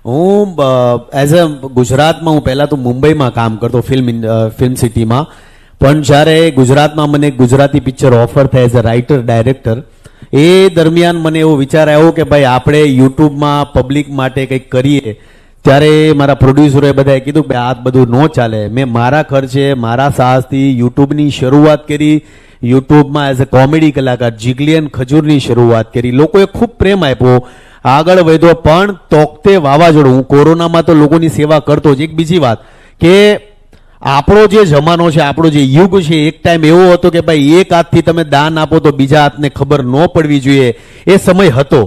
હું as a ગુજરાતમાં હું પહેલાં તો મુંબઈમાં કામ કરતો ફિલ્મ સિટીમાં, પણ જ્યારે ગુજરાતમાં મને ગુજરાતી પિક્ચર ઓફર થાય એઝ અ રાઇટર ડાયરેક્ટર, એ દરમિયાન મને એવો વિચાર આવ્યો કે ભાઈ આપણે યુટ્યુબમાં પબ્લિક માટે કંઈક કરીએ. ત્યારે મારા પ્રોડ્યુસરોએ બધાએ કીધું કે આ બધું ન ચાલે. મેં મારા ખર્ચે મારા સાહસથી યુટ્યુબની શરૂઆત કરી. યુટ્યુબમાં એઝ અ કોમેડી કલાકાર જીગલિયન ખજૂરની શરૂઆત કરી. લોકોએ ખૂબ પ્રેમ આપ્યો, આગળ વધ્યો. પણ તોકતે વાવાઝોડું, હું કોરોનામાં તો લોકોની સેવા કરતો જ. એક બીજી વાત કે આપણો જે જમાનો છે, આપણો જે યુગ છે, એક ટાઈમ એવો હતો કે ભાઈ એક હાથથી તમે દાન આપો તો બીજા હાથને ખબર ન પડવી જોઈએ, એ સમય હતો.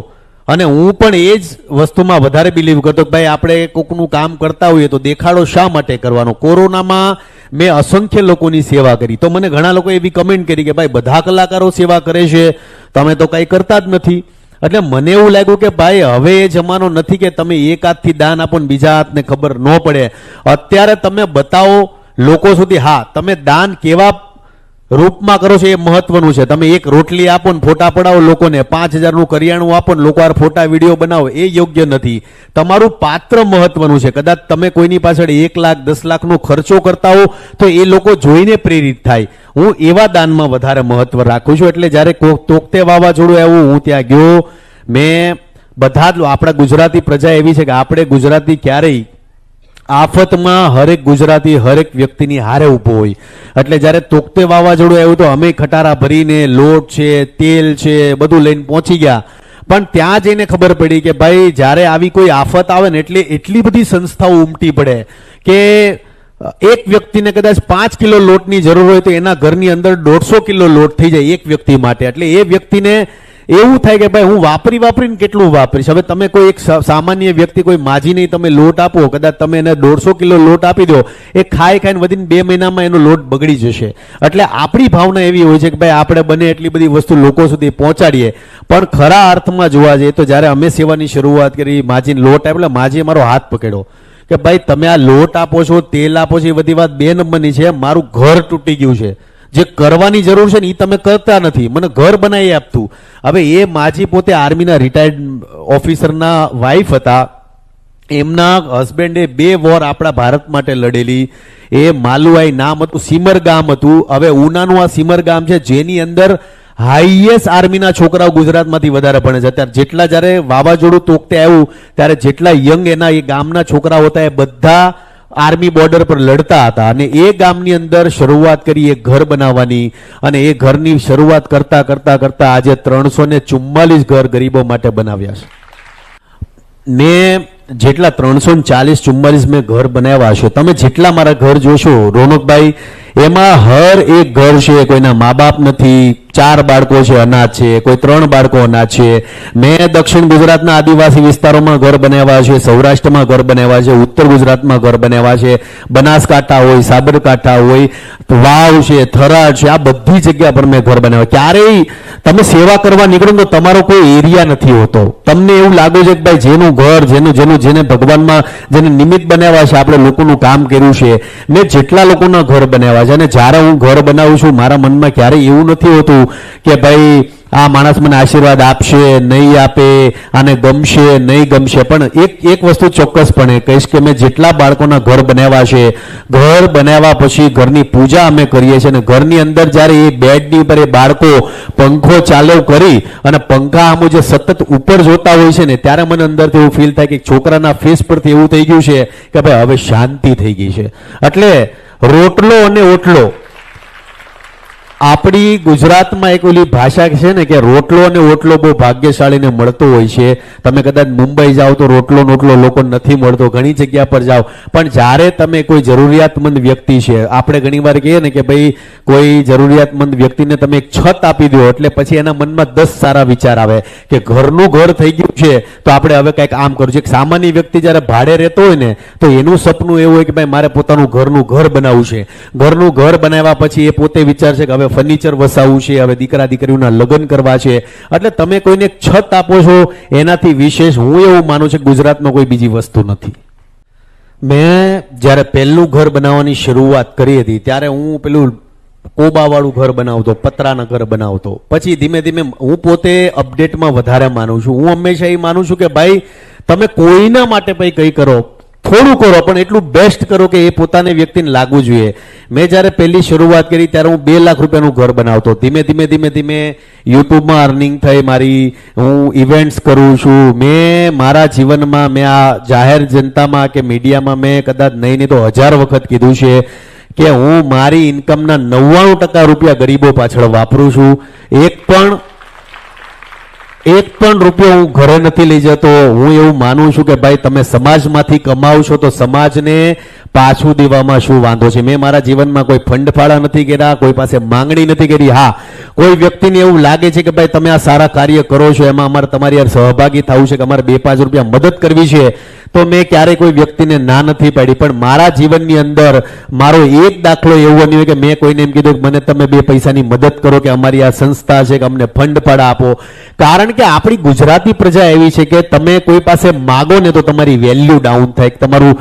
અને હું પણ એ જ વસ્તુમાં વધારે બિલીવ કરતો કે ભાઈ આપણે કોકનું કામ કરતા હોઈએ તો દેખાડો શા માટે કરવાનો. કોરોનામાં મેં અસંખ્ય લોકોની સેવા કરી, તો મને ઘણા લોકો એવી કમેન્ટ કરી કે ભાઈ બધા કલાકારો સેવા કરે છે, તમે તો કંઈ કરતા જ નથી. એટલે મને એવું લાગ્યું કે ભાઈ હવે એ જમાનો નથી કે તમે એક હાથથી દાન આપો ને બીજા હાથને ખબર ન પડે. અત્યારે તમે બતાવો લોકો સુધી, હા તમે દાન કેવા રૂપમાં કરો છો એ મહત્વનું છે. તમે એક રોટલી આપો ને ફોટા પડાવો લોકોને, 5000નું કરિયાણું આપો ને લોકો આ ફોટા વિડીયો બનાવો, એ યોગ્ય નથી. તમારું પાત્ર મહત્વનું છે. કદાચ તમે કોઈની પાછળ 1 લાખ 10 લાખનો ખર્ચો કરતા હો તો એ લોકો જોઈને પ્રેરિત થાય. હું એવા દાનમાં વધારે મહત્વ રાખું છું. એટલે જ્યારે તોકતે વાવાઝોડું આવ્યું, હું ત્યાં ગયો. મેં બધા જ આપણા ગુજરાતી પ્રજા એવી છે કે આપણે ગુજરાતી ક્યારેય આફતમાં હરેક ગુજરાતી હરેક વ્યક્તિની હારે ઊભો હોય. એટલે જ્યારે તોકતે વાવાઝોડું આવ્યું તો અમે ખટારા ભરીને લોટ છે, તેલ છે, બધું લઈને પહોંચી ગયા. પણ ત્યાં જઈને ખબર પડી કે ભાઈ જ્યારે આવી કોઈ આફત આવે ને એટલે એટલી બધી સંસ્થાઓ ઉમટી પડે કે એક વ્યક્તિને કદાચ 5 કિલો લોટની જરૂર હોય તો એના ઘરની અંદર 150 કિલો લોટ થઈ જાય એક વ્યક્તિ માટે. એટલે એ વ્યક્તિને એવું થાય કે ભાઈ હું વાપરીને કેટલું વાપરીશ. હવે તમે કોઈ એક સામાન્ય વ્યક્તિ, કોઈ માજી નહીં, તમે લોટ આપો, કદાચ તમે એને 150 કિલો લોટ આપી દો, એ ખાઈને વધીને 2 મહિનામાં એનો લોટ બગડી જશે. એટલે આપણી ભાવના એવી હોય છે કે ભાઈ આપણે બને એટલી બધી વસ્તુ લોકો સુધી પહોંચાડીએ. પણ ખરા અર્થમાં જોવા જઈએ તો જ્યારે અમે સેવાની શરૂઆત કરી, માજીને લોટ આપ્યો, માજીએ મારો હાથ પકડ્યો કે ભાઈ તમે આ લોટ આપો છો, તેલ આપો છો, એ બધી વાત 2 નંબરની છે. મારું ઘર તૂટી ગયું છે, જે કરવાની જરૂર છે ને એ તમે કરતા નથી, મને ઘર બનાવી આપતું. હવે એ માજી પોતે આર્મીના રિટાયર્ડ ઓફિસરના વાઇફ હતા. એમના હસબન્ડે 2 વોર આપણા ભારત માટે લડેલી. એ માલુઆઈ નામ હતું, સીમર ગામ હતું. હવે ઉનાનું આ સીમર ગામ છે જેની અંદર હાઈએસ્ટ આર્મીના છોકરાઓ ગુજરાતમાંથી વધારે ભણે છે. અત્યારે જેટલા જ્યારે વાવાઝોડું તોકતે આવ્યું ત્યારે જેટલા યંગ એના એ ગામના છોકરાઓ હતા એ બધા આર્મી બોર્ડર પર લડતા હતા. અને એ ગામની અંદર શરૂઆત કરી એક ઘર બનાવવાની. અને એ ઘરની શરૂઆત કરતા કરતા કરતા આજે 344 ઘર ગરીબો માટે બનાવ્યા છે. મેં જેટલા 344 મેં ઘર બનાવ્યા છે, તમે જેટલા મારા ઘર જોશો રોનકભાઈ, એમાં હર એક ઘર છે, કોઈના મા બાપ નથી, 4 બાળકો છે અનાથ છે, કોઈ 3 બાળકો અનાથ છે. મેં દક્ષિણ ગુજરાતના આદિવાસી વિસ્તારોમાં ઘર બનાવ્યા છે, સૌરાષ્ટ્રમાં ઘર બનાવ્યા છે, ઉત્તર ગુજરાતમાં ઘર બનાવ્યા છે, બનાસકાંઠા હોય, સાબરકાંઠા હોય, વાવ છે, થરાદ છે, આ બધી જગ્યા પર મેં ઘર બનાવ્યા. ક્યારેય તમે સેવા કરવા નીકળો તો તમારો કોઈ એરિયા નથી હોતો. તમને એવું લાગે છે કે ભાઈ જેનું ઘર, જેને ભગવાનમાં જેને નિમિત્ત બનાવ્યા છે, આપણે લોકોનું કામ કર્યું છે. મેં જેટલા લોકોના ઘર બનાવ્યા છે, અને જ્યારે હું ઘર બનાવું છું મારા મનમાં ક્યારેય એવું નથી હોતું કે ભાઈ આ માણસ મને આશીર્વાદ આપશે, નહીં આપે, આને ગમશે, નહીં ગમશે. પણ એક વસ્તુ ચોક્કસપણે કહીશ કે મેં જેટલા બાળકોના ઘર બનાવ્યા છે, ઘર બનાવ્યા પછી ઘરની પૂજા અમે કરીએ છીએ. અને ઘરની અંદર જ્યારે એ બેડની ઉપર એ બાળકો પંખો ચાલુ કરી અને પંખા આમ જે સતત ઉપર જોતા હોય છે ને, ત્યારે મને અંદરથી એવું ફીલ થાય કે છોકરાના ફેસ પરથી એવું થઈ ગયું છે કે ભાઈ હવે શાંતિ થઈ ગઈ છે. એટલે રોટલો અને ઓટલો, આપણી ગુજરાતમાં એક ઓલી ભાષા છે ને કે રોટલો અને ઓટલો બહુ ભાગ્યશાળીને મળતો હોય છે. તમે કદાચ મુંબઈ જાઓ તો રોટલો નોટલો લોકો નથી મળતો, ઘણી જગ્યા પર જાઓ. પણ જ્યારે તમે કોઈ જરૂરિયાતમંદ વ્યક્તિ છે, આપણે ઘણીવાર કહીએ ને કે ભાઈ કોઈ જરૂરિયાતમંદ વ્યક્તિને તમે એક છત આપી દો એટલે પછી એના મનમાં 10 સારા વિચાર આવે કે ઘરનું ઘર થઈ ગયું છે તો આપણે હવે કંઈક આમ કરવું છે. એક સામાન્ય વ્યક્તિ જ્યારે ભાડે રહેતો હોય ને તો એનું સપનું એવું હોય કે ભાઈ મારે પોતાનું ઘરનું ઘર બનાવવું છે. ઘરનું ઘર બનાવ્યા પછી એ પોતે વિચારશે કે હવે ફર્નિચર વસાવવું છે, હવે દીકરા દીકરીઓના લગ્ન કરવા છે. એટલે તમે કોઈને છત આપો છો એનાથી વિશેષ હું એવું માનું છું કે ગુજરાતમાં કોઈ બીજી વસ્તુ નથી. મેં જ્યારે પહેલું ઘર બનાવવાની શરૂઆત કરી હતી ત્યારે હું પેલું કોબાવાળું ઘર બનાવતો, પતરાના ઘર બનાવતો. પછી ધીમે ધીમે હું પોતે અપડેટમાં વધારે માનું છું. હું હંમેશા એ માનું છું કે ભાઈ તમે કોઈના માટે ભાઈ કંઈ કરો, થોડું કરો પણ એટલું બેસ્ટ કરો કે એ પોતાની વ્યક્તિને લાગવું જોઈએ. મેં જ્યારે પહેલી શરૂઆત કરી ત્યારે હું 2 લાખ રૂપિયાનું ઘર બનાવતો. ધીમે ધીમે યુટ્યુબમાં અર્નિંગ થઈ મારી, હું ઇવેન્ટ્સ કરું છું. મેં મારા જીવનમાં મેં આ જાહેર જનતામાં કે મીડિયામાં મેં કદાચ નહીં તો 1000 વખત કીધું છે કે હું મારી ઇન્કમના 99% રૂપિયા ગરીબો પાછળ વાપરું છું. એક પણ રૂપિયો હું ઘરે નથી લઈ જતો. હું એવું માનું છું કે ભાઈ તમે સમાજમાંથી કમાવ છો તો સમાજને પાછું દેવામાં શું વાંધો છે. મેં મારા જીવનમાં કોઈ ફંડ ફાળા નથી કર્યા, કોઈ પાસે માંગણી નથી કરી. હા, કોઈ વ્યક્તિને એવું લાગે છે કે ભાઈ તમે આ સારા કાર્ય કરો છો, એમાં અમારે તમારી યાર સહભાગી થવું છે કે અમારે 2-5 રૂપિયા મદદ કરવી છે, તો મેં ક્યારેય કોઈ વ્યક્તિને ના નથી પાડી. પણ મારા જીવનની અંદર મારો એક દાખલો એવો નહીં કે મેં કોઈને એમ કીધું કે મને તમે 2 પૈસાની મદદ કરો કે અમારી આ સંસ્થા છે કે અમને ફંડ ફાળા આપો. કારણ કે આપણી ગુજરાતી પ્રજા એવી છે કે તમે કોઈ પાસે માગો ને તો તમારી વેલ્યુ ડાઉન થાય, તમારું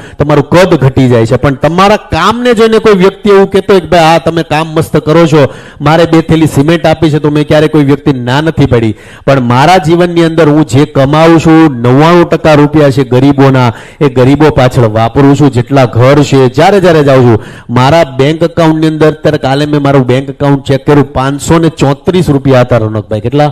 કદ ઘટી જાય છે. પણ તમારા કામને જોઈને કોઈ વ્યક્તિ એવું કહેતો હોય કે ભાઈ આ તમે કામ મસ્ત કરો છો, મારે 2 થેલી સિમેન્ટ આપી છે, તો મેં ક્યારે કોઈ વ્યક્તિ ના નથી પડી. પણ મારા જીવનની અંદર હું જે કમાઉં છું 99% રૂપિયા છે ગરીબોના, એ ગરીબો પાછળ વાપરું છું. જેટલા ઘર છે, જ્યારે જાઉં છું મારા બેંક એકાઉન્ટની અંદર, અત્યારે કાલે મેં મારું બેંક એકાઉન્ટ ચેક કર્યું, 534 રૂપિયા હતા. રોનકભાઈ કેટલા?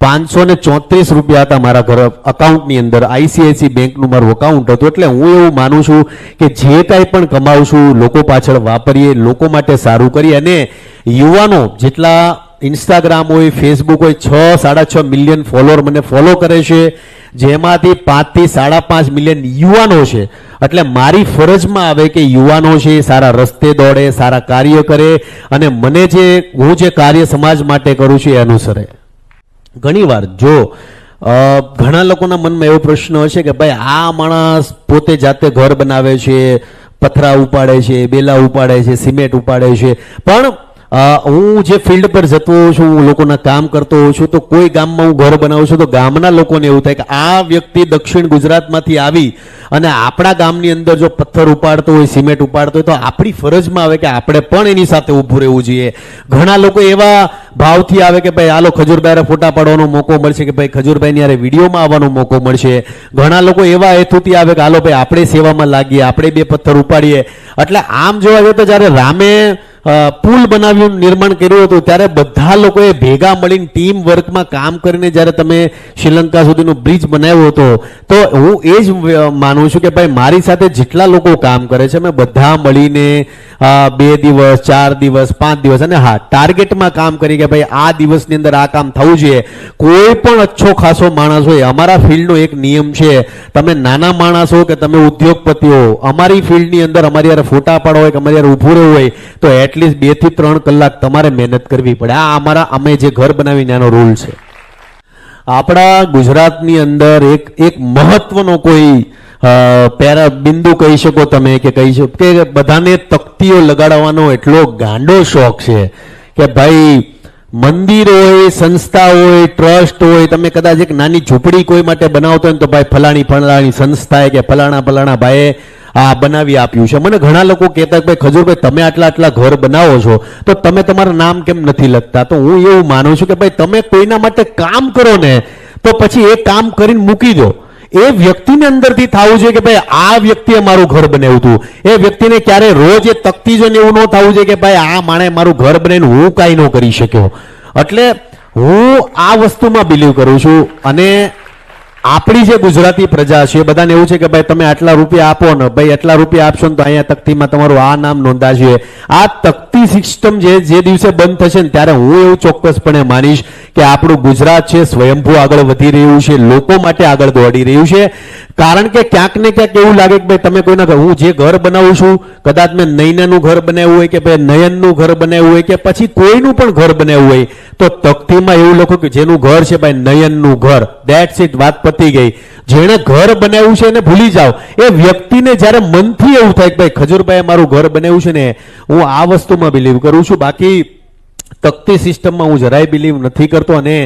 534 રૂપિયા હતા મારા ઘર અકાઉન્ટની અંદર. ICICI બેંકનું મારું અકાઉન્ટ હતું. એટલે હું એવું માનું છું કે જે કાંઈ પણ કમાવું છું લોકો પાછળ વાપરીએ, લોકો માટે સારું કરીએ. અને યુવાનો જેટલા ઇન્સ્ટાગ્રામ હોય, ફેસબુક હોય, 6-6.5 મિલિયન ફોલોઅર મને ફોલો કરે છે, જેમાંથી 5 થી 5.5 મિલિયન યુવાનો છે. એટલે મારી ફરજમાં આવે કે યુવાનો છે સારા રસ્તે દોડે, સારા કાર્ય કરે અને મને હું જે કાર્ય સમાજ માટે કરું છું એ અનુસરે. ઘણીવાર જો ઘણા લોકોના મનમાં એવો પ્રશ્ન હશે કે ભાઈ આ માણસ પોતે જાતે ઘર બનાવે છે, પથરા ઉપાડે છે, બેલા ઉપાડે છે, સિમેન્ટ ઉપાડે છે, પણ હું જે ફિલ્ડ પર જતો હોઉં છું, હું લોકોના કામ કરતો હોઉં છું, તો કોઈ ગામમાં હું ઘર બનાવું છું તો ગામના લોકોને એવું થાય કે આ વ્યક્તિ દક્ષિણ ગુજરાતમાંથી આવી અને આપણા ગામની અંદર જો પથ્થર ઉપાડતો હોય, સિમેન્ટ ઉપાડતો હોય, તો આપણી ફરજમાં આવે કે આપણે પણ એની સાથે ઊભું રહેવું જોઈએ. ઘણા લોકો એવા ભાવથી આવે કે ભાઈ હાલો ખજૂરભાઈ ફોટા પાડવાનો મોકો મળશે, કે ભાઈ ખજૂરભાઈની યારે વિડીયોમાં આવવાનો મોકો મળશે. ઘણા લોકો એવા હેતુથી આવે કે હાલો ભાઈ આપણે સેવામાં લાગીએ, આપણે 2 પથ્થર ઉપાડીએ. એટલે આમ જોવા જઈએ તો જ્યારે રામે પુલ બનાવ્યું, નિર્માણ કર્યું હતું, ત્યારે બધા લોકોએ ભેગા મળીને ટીમ વર્કમાં કામ કરીને જ્યારે તમે શ્રીલંકા સુધીનો બ્રિજ બનાવ્યો હતો, તો હું એ જ માનું છું કે ભાઈ મારી સાથે જેટલા લોકો કામ કરે છે, અમે બધા મળીને 2 દિવસ, 4 દિવસ, 5 દિવસ અને હા ટાર્ગેટમાં કામ કરી કે ભાઈ આ દિવસની અંદર આ કામ થવું જોઈએ. કોઈ પણ અચ્છો ખાસો માણસ હોય, અમારા ફિલ્ડનો એક નિયમ છે, તમે નાના માણસ હો કે તમે ઉદ્યોગપતિઓ, અમારી ફિલ્ડની અંદર અમારી યાર ફોટા પાડવા હોય કે અમારી યાર ઊભું રહેવું હોય તો એટલીસ્ટ 2 થી 3 કલાક તમારે મહેનત કરવી પડે. આ અમે જે ઘર બનાવીને આનો રૂલ છે. આપણા ગુજરાતની અંદર એક મહત્વનો કોઈ બિંદુ કહી શકો તમે, કે કહી શકો કે બધાને તકતીઓ લગાડવાનો એટલો ગાંડો શોખ છે કે ભાઈ મંદિર હોય, સંસ્થા હોય, ટ્રસ્ટ હોય, તમે કદાચ એક નાની ઝૂંપડી કોઈ માટે બનાવતો હોય તો ભાઈ ફલાણી સંસ્થાએ કે ફલાણા ભાઈએ આ બનાવી આપ્યું છે. મને ઘણા લોકો કહેતા કે ભાઈ ખજૂરભાઈ તમે આટલા ઘર બનાવો છો તો તમે તમારું નામ કેમ નથી લખતા? તો હું એવું માનું છું કે ભાઈ તમે કોઈના માટે કામ કરો ને તો પછી એ કામ કરીને મૂકી દો. એ વ્યક્તિને અંદરથી થવું જોઈએ કે ભાઈ આ વ્યક્તિએ મારું ઘર બનાવ્યું હતું. એ વ્યક્તિને ક્યારે રોજ એ તકતી જોઈને એવું ન થવું જોઈએ કે ભાઈ આ માણે મારું ઘર બનાવીને હું કાંઈ ન કરી શક્યો. એટલે હું આ વસ્તુમાં બિલીવ કરું છું. અને આપણી જે ગુજરાતી પ્રજા છે બધાને એવું છે કે ભાઈ તમે આટલા રૂપિયા આપો ને, ભાઈ આટલા રૂપિયા આપશો ને તો અહીંયા તકતીમાં તમારું આ નામ નોંધાશે. આ તકતી સિસ્ટમ જે દિવસે બંધ થશે ને ત્યારે હું એવું ચોક્કસપણે માનીશ કે આપણું ગુજરાત છે સ્વયંભૂ આગળ વધી રહ્યું છે, લોકો માટે આગળ દોડી રહ્યું છે. કારણ કે ક્યાંક ને ક્યાંક એવું લાગે કે ભાઈ તમે કોઈના હું જે ઘર બનાવું છું, કદાચ મેં નયનાનું ઘર બનાવ્યું હોય કે ભાઈ નયનનું ઘર બનાવ્યું હોય કે પછી કોઈનું પણ ઘર બનાવ્યું હોય, તો તકતીમાં એવું લખો કે જેનું ઘર છે ભાઈ નયનનું ઘર, ધેટ્સ ઇટ, વાત પતી ગઈ. જેણે ઘર બનાવ્યું છે એને ભૂલી જાઓ. એ વ્યક્તિને જ્યારે મનથી એવું થાય કે ભાઈ ખજૂરભાઈએ મારું ઘર બનાવ્યું છે ને, હું આ વસ્તુમાં બિલીવ કરું છું. બાકી તકતી સિસ્ટમમાં હું જરાય બિલીવ નથી કરતો. અને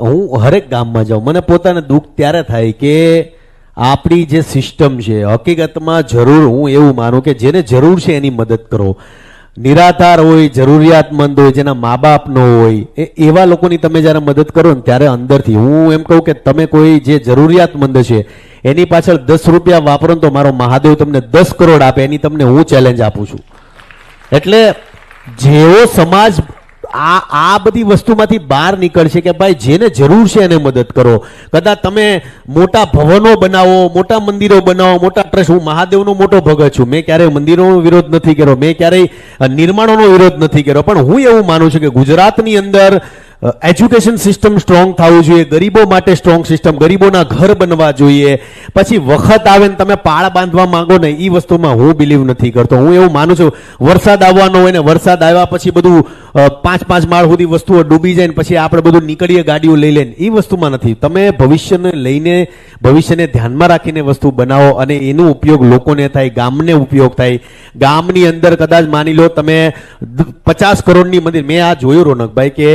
હું હરેક ગામમાં જાઉં, મને પોતાને દુઃખ ત્યારે થાય કે આપણી જે સિસ્ટમ છે હકીકતમાં જરૂર હું એવું માનું કે જેને જરૂર છે એની મદદ કરો. નિરાધાર હોય, જરૂરિયાતમંદ હોય, જેના મા બાપ ન હોય, એવા લોકોની તમે જ્યારે મદદ કરો ને ત્યારે અંદરથી હું એમ કહું કે તમે કોઈ જે જરૂરિયાતમંદ છે એની પાછળ 10 રૂપિયા વાપરો ને તો મારો મહાદેવ તમને 10 કરોડ આપે, એની તમને હું ચેલેન્જ આપું છું. એટલે જેવો સમાજ આ બધી વસ્તુમાંથી બહાર નીકળશે કે ભાઈ જેને જરૂર છે એને મદદ કરો. કદાચ તમે મોટા ભવનો બનાવો, મોટા મંદિરો બનાવો, મોટા ટ્રસ્ટ. હું મહાદેવનો મોટો ભગત છું, મેં ક્યારેય મંદિરોનો વિરોધ નથી કર્યો, મેં ક્યારેય નિર્માણોનો વિરોધ નથી કર્યો, પણ હું એવું માનું છું કે ગુજરાતની અંદર એજ્યુકેશન સિસ્ટમ સ્ટ્રોંગ થવું જોઈએ, ગરીબો માટે સ્ટ્રોંગ સિસ્ટમ, ગરીબોના ઘર બનવા જોઈએ. પછી વખત આવે ને તમે પાળ બાંધવા માંગો ને એ વસ્તુમાં હું બિલીવ નથી કરતો. હું એવું માનું છું વરસાદ આવવાનો હોય ને વરસાદ આવ્યા પછી બધું 5 માળ સુધી વસ્તુઓ ડૂબી જાય ને પછી આપણે બધું નીકળીએ ગાડીઓ લઈ લઈને, એ વસ્તુમાં નથી. તમે ભવિષ્યને લઈને, ભવિષ્યને ધ્યાનમાં રાખીને વસ્તુ બનાવો અને એનો ઉપયોગ લોકોને થાય, ગામને ઉપયોગ થાય. ગામની અંદર કદાચ માની લો તમે 50 કરોડની મંદિર, મેં આ જોયું રોનકભાઈ કે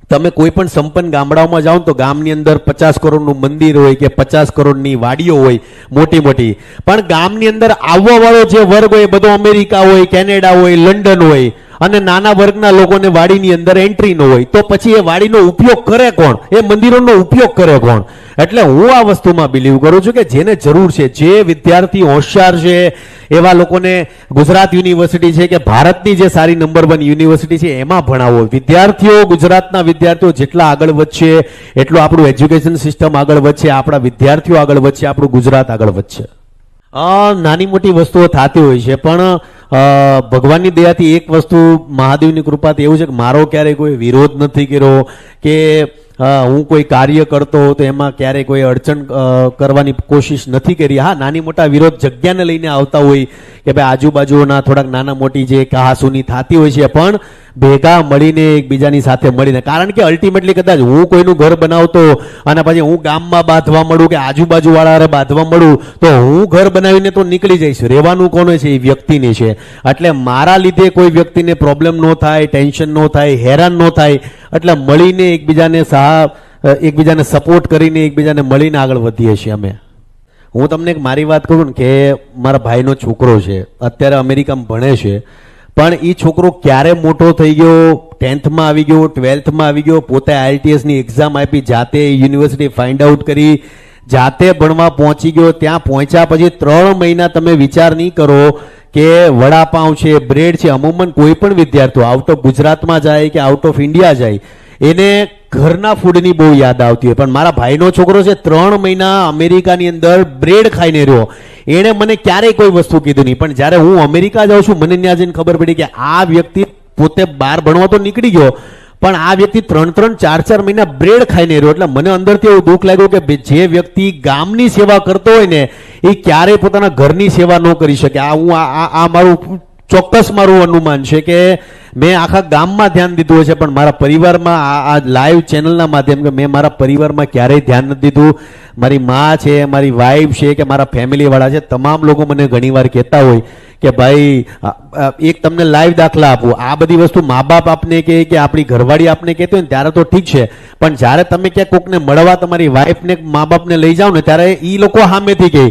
તમે કોઈ પણ સંપન્ન ગામડાઓમાં જાઓ તો ગામની અંદર 50 કરોડનું મંદિર હોય કે 50 કરોડની વાડીઓ હોય મોટી મોટી, પણ ગામની અંદર આવવા વાળો જે વર્ગ હોય બધો અમેરિકા હોય, કેનેડા હોય, લંડન હોય, અને નાના વર્ગના લોકોને વાડીની અંદર એન્ટ્રી ન હોય, તો પછી એ વાડીનો ઉપયોગ કરે કોણ? એ મંદિરોનો ઉપયોગ કરે કોણ? એટલે હું આ વસ્તુમાં બિલીવ કરું છું કે જેને જરૂર છે, જે વિદ્યાર્થી હોશિયાર છે એવા લોકોને ગુજરાત યુનિવર્સિટી છે કે ભારતની જે સારી નંબર 1 યુનિવર્સિટી છે એમાં ભણાવો. વિદ્યાર્થીઓ, ગુજરાતના વિદ્યાર્થીઓ જેટલા આગળ વધશે એટલું આપણું એજ્યુકેશન સિસ્ટમ આગળ વધશે, આપણા વિદ્યાર્થીઓ આગળ વધશે, આપણું ગુજરાત આગળ વધશે. નાની મોટી વસ્તુઓ થતી હોય છે, પણ ભગવાનની દયાથી એક વસ્તુ, મહાદેવની કૃપાથી એવું છે કે મારો ક્યારેય કોઈ વિરોધ નથી કર્યો કે હું કોઈ કાર્ય કરતો તો એમાં ક્યારેય કોઈ અડચણ કરવાની કોશિશ નથી કરી. હા, નાની મોટા વિરોધ જગ્યાને લઈને આવતા હોય કે ભાઈ આજુબાજુના થોડાક નાના મોટી જે કહાસુની થતી હોય છે, પણ ભેગા મળીને એકબીજાની સાથે મળીને, કારણ કે અલ્ટિમેટલી કદાચ હું કોઈનું ઘર બનાવતો અને પછી હું ગામમાં બાંધવા મળું કે આજુબાજુવાળા બાંધવા મળું તો હું ઘર બનાવીને તો નીકળી જઈશ, રહેવાનું કોને છે? એ વ્યક્તિને છે. એટલે મારા લીધે કોઈ વ્યક્તિને પ્રોબ્લેમ ન થાય, ટેન્શન ન થાય, હેરાન ન થાય, એટલે મળીને એકબીજાને સપોર્ટ કરીને એકબીજાને મળીને આગળ વધીએ છીએ અમે. હું તમને એક મારી વાત કરું ને કે મારા ભાઈનો છોકરો છે, અત્યારે અમેરિકામાં ભણે છે, પણ એ છોકરો ક્યારે મોટો થઈ ગયો, 10th આવી ગયો, 12th આવી ગયો, પોતે IELTS ની એક્ઝામ આપી, જાતે યુનિવર્સિટી ફાઇન્ડ આઉટ કરી, જાતે ભણવા પહોંચી ગયો. ત્યાં પહોંચ્યા પછી 3 મહિના તમે વિચાર નહીં કરો કે વડાપાઉં છે, બ્રેડ છે. અમુમન કોઈ પણ વિદ્યાર્થીઓ આઉટ ઓફ ગુજરાતમાં જાય કે આઉટ ઓફ ઇન્ડિયા જાય એને ઘરના ફૂડની બહુ યાદ આવતી હોય, પણ મારા ભાઈનો છોકરો છે 3 મહિના અમેરિકાની અંદર બ્રેડ ખાઈને રહ્યો. એણે મને ક્યારેય કોઈ વસ્તુ કીધું નહીં, પણ જ્યારે હું અમેરિકા જાઉં છું મને ત્યાં જઈને ખબર પડી કે આ વ્યક્તિ પોતે બહાર ભણવા તો નીકળી ગયો, પણ આ વ્યક્તિ 3-3, 4-4 મહિના બ્રેડ ખાઈને રહ્યો. એટલે મને અંદરથી એવું દુઃખ લાગ્યું કે જે વ્યક્તિ ગામની સેવા કરતો હોય ને એ ક્યારેય પોતાના ઘરની સેવા ન કરી શકે. આ મારું ચોક્કસ મારું અનુમાન છે કે મેં આખા ગામમાં ધ્યાન દીધું હોય છે, પણ મારા પરિવારમાં આ લાઈવ ચેનલના માધ્યમ કે મેં મારા પરિવારમાં ક્યારેય ધ્યાન નથી દીધું. મારી મા છે, મારી વાઈફ છે કે મારા ફેમિલીવાળા છે, તમામ લોકો મને ઘણીવાર કહેતા હોય કે ભાઈ એક તમને લાઈવ દાખલા આપું, આ બધી વસ્તુ મા બાપ આપને કે આપણી ઘરવાળી આપને કહેતો હોય ને ત્યારે તો ઠીક છે, પણ જ્યારે તમે ક્યાંક કોકને મળવા તમારી વાઈફને મા બાપને લઈ જાઓ ને ત્યારે એ લોકો સામેથી કહે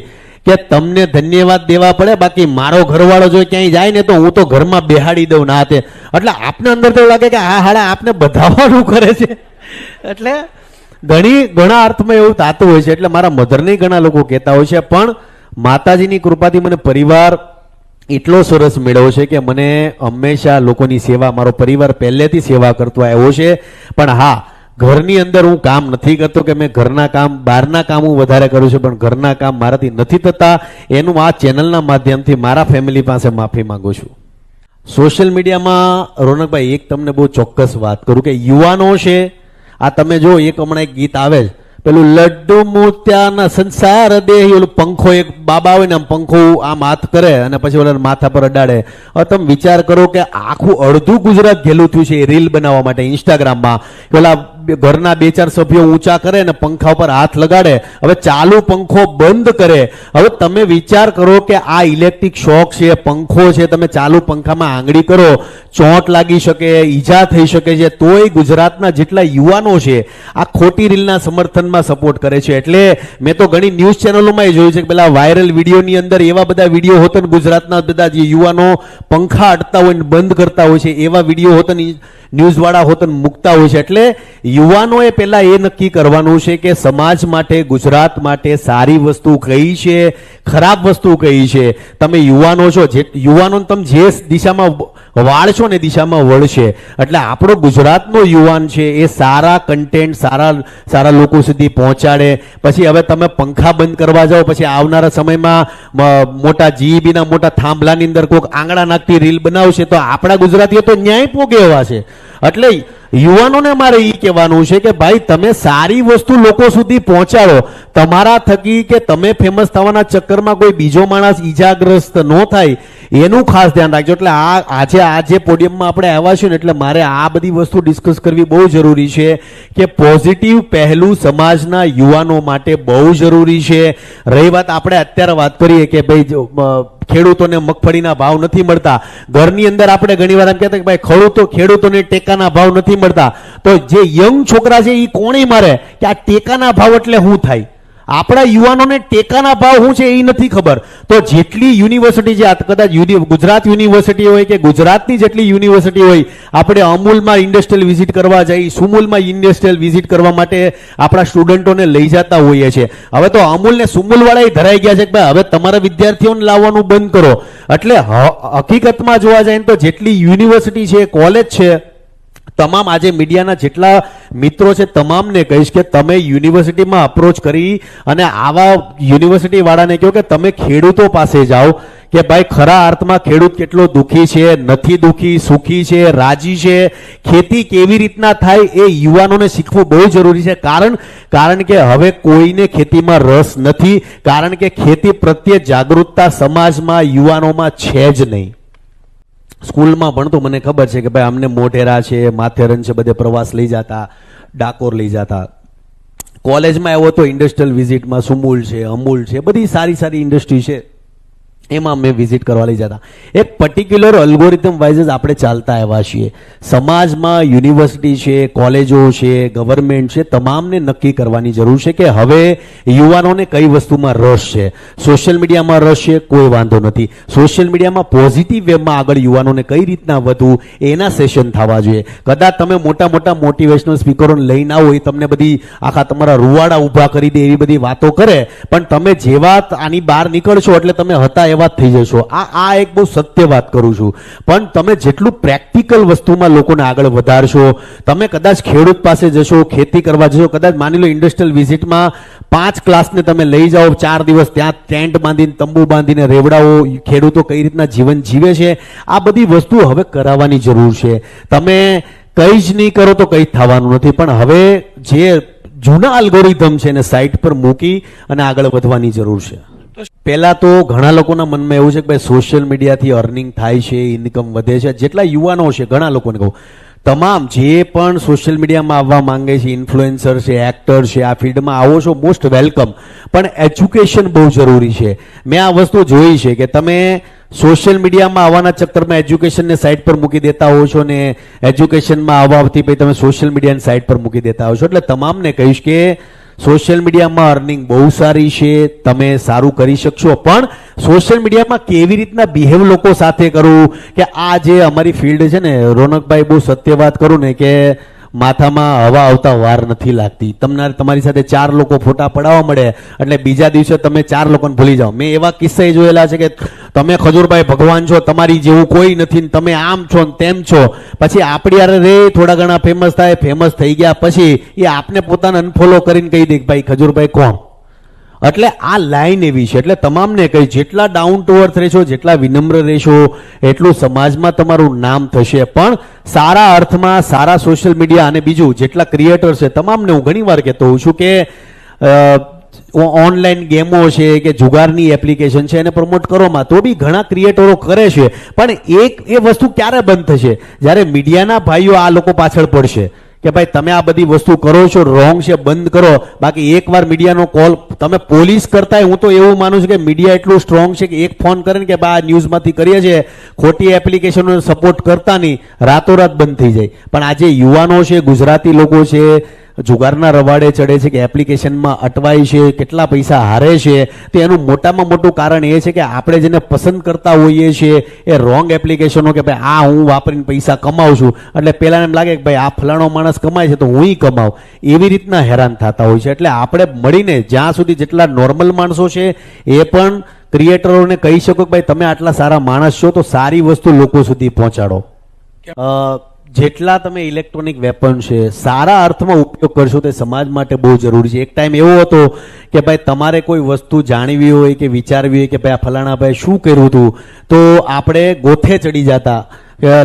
કે તમને ધન્યવાદ દેવા પડે, બાકી મારો ઘરવાળો જો ક્યાંય જાય ને તો હું તો ઘરમાં બેહાડી દઉં ના હાથે. એટલે આપને અંદર તો લાગે કે આ હાડા આપને બધાવાનું કરે છે. એટલે ઘણા અર્થમાં એવું થતું હોય છે. એટલે મારા મધરને ઘણા લોકો કહેતા હોય છે, પણ માતાજીની કૃપાથી મને પરિવાર એટલો સરસ મેળવ્યો છે કે મને હંમેશા લોકોની સેવા, મારો પરિવાર પહેલેથી સેવા કરતો આવ્યો છે. પણ હા, ઘરની અંદર હું કામ નથી કરતો કે મેં ઘરના કામ, બહારના કામ હું વધારે કરું છું, પણ ઘરના કામ મારાથી નથી થતા. એનું આ ચેનલના માધ્યમથી મારા ફેમિલી પાસે માફી માંગુ છું. સોશિયલ મીડિયામાં રોનકભાઈ એક તમને બહુ ચોક્કસ વાત કરું કે યુવાનો છે, આ તમે જો એક હમણાં એક ગીત આવે છે પેલું લડ્ડુ મોત્યાના સંસાર દેહ, ઓલું પંખો એક બાબા હોય ને આમ પંખો આમ હાથ કરે અને પછી ઓલા માથા પર અડાડે. હવે તમે વિચાર કરો કે આખું અડધું ગુજરાત ઘેલું થયું છે એ રીલ બનાવવા માટે ઇન્સ્ટાગ્રામમાં. ઓલા ઘરના 2-4 સભ્યો ઊંચા કરે ને પંખા ઉપર હાથ લગાડે, હવે ચાલુ પંખો બંધ કરે. હવે તમે વિચાર કરો કે આ ઇલેક્ટ્રિક શોક છે, પંખો છે, તમે ચાલુ પંખામાં આંગળી કરો, ચોંટ લાગી શકે, ઈજા થઈ શકે છે. તોય ગુજરાતના જેટલા યુવાનો છે આ ખોટી રીલના સમર્થનમાં સપોર્ટ કરે છે. એટલે મેં તો ઘણી ન્યૂઝ ચેનલોમાં જોયું છે કે પેલા વાયરલ વિડીયોની અંદર એવા બધા વિડીયો હોતા ને ગુજરાતના બધા જે યુવાનો પંખા અડતા હોય ને બંધ કરતા હોય છે એવા વિડીયો હોતા ને ન્યૂઝ વાળા હોતા ને મૂકતા હોય છે. એટલે યુવાનોએ પહેલા એ નક્કી કરવાનું છે કે સમાજ માટે, ગુજરાત માટે સારી વસ્તુ કઈ છે, ખરાબ વસ્તુ કઈ છે. તમે યુવાનો છો, યુવાનોને તમે જે દિશામાં વાળશો ને દિશામાં વળશે. એટલે આપણો ગુજરાતનો યુવાન છે એ સારા કન્ટેન્ટ સારા લોકો સુધી પહોંચાડે. પછી હવે તમે પંખા બંધ કરવા જાઓ, પછી આવનારા સમયમાં મોટા જીઈબીના મોટા થાંભલાની અંદર કોઈક આંગળા નાખતી રીલ બનાવશે તો આપણા ગુજરાતીઓ તો ન્યાય પોગે એવા છે. એટલે યુવાનોને મારે એ કહેવાનું છે કે ભાઈ તમે સારી વસ્તુ લોકો સુધી પહોંચાડો. તમારા થકી કે તમે ફેમસ થવાના ચક્કરમાં કોઈ બીજો માણસ ઈજાગ્રસ્ત ન થાય એનું ખાસ ધ્યાન રાખજો. એટલે આજે પોડિયમમાં આપણે આવ્યા છીએ ને એટલે મારે આ બધી વસ્તુ ડિસ્કસ કરવી બહુ જરૂરી છે કે પોઝિટિવ પહેલું સમાજના યુવાનો માટે બહુ જરૂરી છે. રહી વાત આપણે અત્યારે વાત કરીએ કે ભાઈ ખેડૂતોને મગફળીના ભાવ નથી મળતા, ઘરની અંદર આપણે ઘણીવાર એમ કહેતા કે ભાઈ ખેડૂતોને ટેકાના ભાવ નથી મળતા, તો જે યંગ છોકરા છે એ કોણે મારે કે આ ટેકાના ભાવ એટલે શું થાય? આપણા યુવાનોને ટેકાના ભાવ શું છે એ નથી ખબર. તો જેટલી યુનિવર્સિટી છે, કદાચ ગુજરાત યુનિવર્સિટી હોય કે ગુજરાતની જેટલી યુનિવર્સિટી હોય, આપણે અમૂલમાં ઇન્ડસ્ટ્રીયલ વિઝિટ કરવા જઈ, સુમૂલમાં ઇન્ડસ્ટ્રીયલ વિઝિટ કરવા માટે આપણા સ્ટુડન્ટોને લઈ જતા હોઈએ છીએ. હવે તો અમૂલ ને સુમૂલ વાળા ધરાઈ ગયા છે કે ભાઈ હવે તમારા વિદ્યાર્થીઓને લાવવાનું બંધ કરો. એટલે હકીકતમાં જોવા જાય તો જેટલી યુનિવર્સિટી છે, કોલેજ છે, તમામ આજે મીડિયાના જેટલા મિત્રો છે તમામને કહીશ કે તમે યુનિવર્સિટીમાં અપ્રોચ કરી અને આવા યુનિવર્સિટી વાળાને કહો કે તમે ખેડૂતો પાસે જાઓ કે ભાઈ ખરા અર્થમાં ખેડૂત કેટલો દુઃખી છે, નથી દુઃખી, સુખી છે, રાજી છે, ખેતી કેવી રીતના થાય એ યુવાનોને શીખવું બહુ જરૂરી છે. કારણ કે હવે કોઈને ખેતીમાં રસ નથી, કારણ કે ખેતી પ્રત્યે જાગૃતતા સમાજમાં યુવાનોમાં છે જ નહીં. સ્કૂલમાં ભણતો મને ખબર છે કે ભાઈ અમને મોઢેરા છે, માથેરન છે, બધે પ્રવાસ લઈ જતા, ડાકોર લઈ જતા. કોલેજમાં આવ્યો તો ઇન્ડસ્ટ્રીયલ વિઝિટમાં સુમૂલ છે, અમૂલ છે, બધી સારી ઇન્ડસ્ટ્રી છે, એમાં અમે વિઝિટ કરવા લઈ જતા. એક પર્ટિક્યુલર અલ્ગોરિધમ વાઇઝ જ આપણે ચાલતા આવ્યા છીએ. સમાજમાં યુનિવર્સિટી છે, કોલેજો છે, ગવર્મેન્ટ છે, તમામને નક્કી કરવાની જરૂર છે કે હવે યુવાનોને કઈ વસ્તુમાં રસ છે. સોશિયલ મીડિયામાં રસ છે, કોઈ વાંધો નથી. સોશિયલ મીડિયામાં પોઝિટિવ વેમાં આગળ યુવાનોને કઈ રીતના વધવું એના સેશન થવા જોઈએ. કદાચ તમે મોટા મોટિવેશનલ સ્પીકરોને લઈને આવો, એ તમને બધી આખા તમારા રૂવાડા ઊભા કરી દે એવી બધી વાતો કરે, પણ તમે જેવા આની બહાર નીકળશો એટલે તમે હતા એવા થઈ જશો. આ એક બહુ સત્ય વાત કરું છું. પણ તમે જેટલું પ્રેક્ટિકલ વસ્તુમાં લોકોને આગળ વધારશો, તમે કદાચ ખેડૂત પાસે જશો, ખેતી કરવા જશો, કદાચ માની લો ઇન્ડસ્ટ્રીયલ વિઝિટમાં 5 ક્લાસને તમે લઈ જાઓ, 4 દિવસ ત્યાં ટેન્ટ બાંધીને, તંબુ બાંધીને રેવડાવો, ખેડૂતો કઈ રીતના જીવન જીવે છે, આ બધી વસ્તુ હવે કરાવવાની જરૂર છે. તમે કઈ જ નહીં કરો તો કઈ થવાનું નથી. પણ હવે જે જૂના અલ્ગોરિધમ છે એને સાઇટ પર મૂકી અને આગળ વધવાની જરૂર છે. પહેલા તો ઘણા લોકોના મનમાં એવું છે કે ભાઈ સોશિયલ મીડિયાથી અર્નિંગ થાય છે, ઇન્કમ વધે છે. જેટલા યુવાનો છે, ઘણા લોકોને કહું, તમામ જે પણ સોશિયલ મીડિયામાં આવવા માંગે છે, ઇન્ફ્લુએન્સર છે, એક્ટર છે, આ ફિલ્ડમાં આવો છો, મોસ્ટ વેલકમ. પણ એજ્યુકેશન બહુ જરૂરી છે. મેં આ વસ્તુ જોઈ છે કે તમે સોશિયલ મીડિયામાં આવવાના ચક્કરમાં એજ્યુકેશનને સાઇટ પર મૂકી દેતા હો છો ને એજ્યુકેશનમાં આવવાથી પછી તમે સોશિયલ મીડિયાની સાઇટ પર મૂકી દેતા હો છો. એટલે તમામને કહીશ કે સોશિયલ મીડિયામાં અર્નિંગ બહુ સારી છે, તમે સારું કરી શકશો, પણ સોશિયલ મીડિયામાં કેવી રીતના બિહેવ લોકો સાથે કરવું, કે આ જે અમારી ફિલ્ડ છે ને, રોનકભાઈ બહુ સત્ય વાત કરું ને કે માથામાં હવા આવતા વાર નથી લાગતી. તમારી સાથે 4 લોકો ફોટા પડાવવા મળે એટલે બીજા દિવસે તમે 4 લોકોને ભૂલી જાઓ. મેં એવા કિસ્સા જોયેલા છે કે તમે ખજૂરભાઈ ભગવાન છો, તમારી જેવું કોઈ નથી, તમે આમ છો ને તેમ છો, પછી આપણી યારે રે થોડા ઘણા ફેમસ થાય, ફેમસ થઈ ગયા પછી એ આપને પોતાને અનફોલો કરીને કહી દે કે ભાઈ ખજૂરભાઈ કોણ. એટલે આ લાઈન એવી છે. એટલે તમામને કહી, જેટલા ડાઉન ટુ અર્થ રહેશો, જેટલા વિનમ્ર રહેશો, એટલું સમાજમાં તમારું નામ થશે. પણ સારા અર્થમાં સારા સોશિયલ મીડિયા અને બીજું જેટલા ક્રિએટર છે તમામને હું ઘણી વાર કહેતો હોઉં છું કે ઓનલાઈન ગેમો છે કે જુગારની એપ્લિકેશન છે એને પ્રમોટ કરવામાં તો બી ઘણા ક્રિએટરો કરે છે. પણ એ વસ્તુ ક્યારે બંધ થશે? જ્યારે મીડિયાના ભાઈઓ આ લોકો પાછળ પડશે કે ભાઈ તમે આ બધી વસ્તુ કરો છો રોંગ છે, બંધ કરો. બાકી એકવાર મીડિયાનો કોલ તમે પોલીસ કરતાય હું તો એવું માનું છું કે મીડિયા એટલું સ્ટ્રોંગ છે કે એક ફોન કરે ને કે ભાઈ આ ન્યૂઝમાંથી કરીએ છીએ, ખોટી એપ્લિકેશનોને સપોર્ટ કરતા નહીં, રાતોરાત બંધ થઈ જાય. પણ આજે યુવાનો છે, ગુજરાતી લોકો છે, જુગારના રવાડે ચડે છે કે એપ્લિકેશનમાં અટવાય છે, કેટલા પૈસા હારે છે. તો એનું મોટામાં મોટું કારણ એ છે કે આપણે જેને પસંદ કરતા હોઈએ છીએ એ રોંગ એપ્લિકેશનો, કે ભાઈ આ હું વાપરીને પૈસા કમાઉં છું એટલે પહેલાં એમ લાગે કે ભાઈ આ ફલાણો માણસ કમાય છે તો હું કમાઉં, એવી રીતના હેરાન થતા હોય છે. એટલે આપણે મળીને જ્યાં સુધી જેટલા નોર્મલ માણસો છે એ પણ ક્રિએટરોને કહી શકો કે ભાઈ તમે આટલા સારા માણસ છો તો સારી વસ્તુ લોકો સુધી પહોંચાડો. જેટલા તમે ઇલેક્ટ્રોનિક વેપન છે સારા અર્થમાં ઉપયોગ કરશો તે સમાજ માટે બહુ જરૂરી છે. એક ટાઈમ એવો હતો કે ભાઈ તમારે કોઈ વસ્તુ જાણવી હોય કે વિચારવી હોય કે ભાઈ આ ફલાણા ભાઈ શું કર્યું હતું તો આપણે ગોથે ચડી જતા,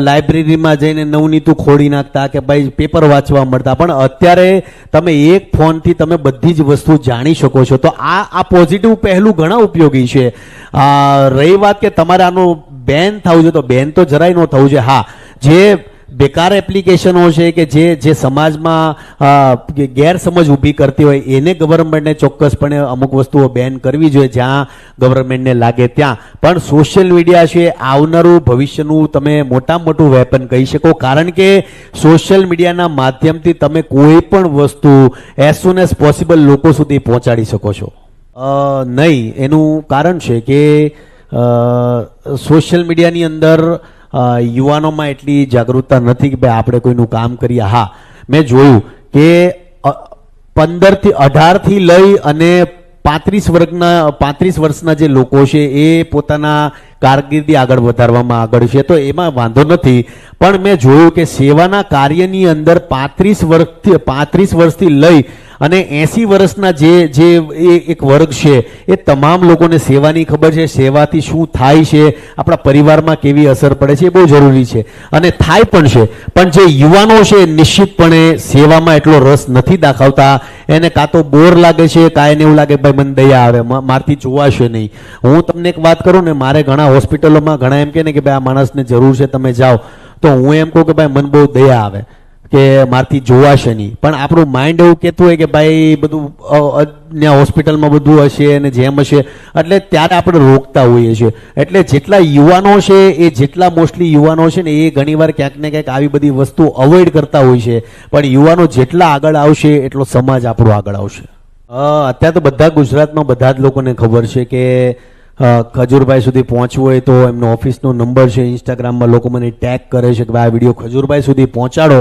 લાઇબ્રેરીમાં જઈને નવનીતું ખોડી નાખતા કે ભાઈ પેપર વાંચવા મળતા. પણ અત્યારે તમે એક ફોનથી તમે બધી જ વસ્તુ જાણી શકો છો. તો આ પોઝિટિવ પહેલું ઘણા ઉપયોગી છે. રહી વાત કે તમારે આનું બેન થવું છે તો બેન તો જરાય ન થવું છે. હા, જે બેકાર એપ્લિકેશનો છે કે જે સમાજમાં ગેરસમજ ઊભી કરતી હોય એને ગવર્મેન્ટને ચોક્કસપણે અમુક વસ્તુઓ બેન કરવી જોઈએ જ્યાં ગવર્મેન્ટને લાગે ત્યાં. પણ સોશિયલ મીડિયા છે આવનારું ભવિષ્યનું તમે મોટામાં મોટું વેપન કહી શકો, કારણ કે સોશિયલ મીડિયાના માધ્યમથી તમે કોઈ પણ વસ્તુ એઝ સુન એઝ પોસિબલ લોકો સુધી પહોંચાડી શકો છો. નહીં, એનું કારણ છે કે સોશિયલ મીડિયાની અંદર યુવાનોમાં એટલી જાગૃતતા નથી કે ભાઈ આપણે કોઈનું કામ કરીએ. હા, મેં જોયું કે 15 થી 18 થી લઈ અને 35 વર્ષના જે લોકો છે એ પોતાના કારકિર્દી આગળ વધારવામાં આગળ છે, તો એમાં વાંધો નથી. પણ મેં જોયું કે સેવાના કાર્યની અંદર 35 વર્ષથી લઈ અને 80 વર્ષના જે એક વર્ગ છે એ તમામ લોકોને સેવાની ખબર છે, સેવાથી શું થાય છે, આપણા પરિવારમાં કેવી અસર પડે છે એ બહુ જરૂરી છે અને થાય પણ છે. પણ જે યુવાનો છે નિશ્ચિતપણે સેવામાં એટલો રસ નથી દાખવતા. એને કાં તો બોર લાગે છે, કાં એને એવું લાગે ભાઈ મને દયા આવે, મારથી જોવાશે નહીં. હું તમને એક વાત કરું ને, મારે ઘણા હોસ્પિટલોમાં ઘણા એમ કહે ને કે ભાઈ આ માણસને જરૂર છે તમે જાઓ, તો હું એમ કહું કે ભાઈ મને બહુ દયા આવે કે મારથી જોવાશે નહીં. પણ આપણું માઇન્ડ એવું કહેતું હોય કે ભાઈ બધું ત્યાં હોસ્પિટલમાં બધું હશે અને જેમ હશે, એટલે ત્યારે આપણે રોકતા હોઈએ છીએ. એટલે જેટલા યુવાનો છે એ જેટલા મોસ્ટલી યુવાનો છે ને એ ઘણીવાર ક્યાંક ને ક્યાંક આવી બધી વસ્તુ અવોઇડ કરતા હોય છે. પણ યુવાનો જેટલા આગળ આવશે એટલો સમાજ આપણો આગળ આવશે. અત્યારે તો બધા ગુજરાતમાં બધા જ લોકોને ખબર છે કે ખજૂરભાઈ સુધી પહોંચવું હોય તો એમનો ઓફિસનો નંબર છે. ઇન્સ્ટાગ્રામમાં લોકો મને ટેગ કરે છે કે ભાઈ આ વિડીયો ખજૂરભાઈ સુધી પહોંચાડો.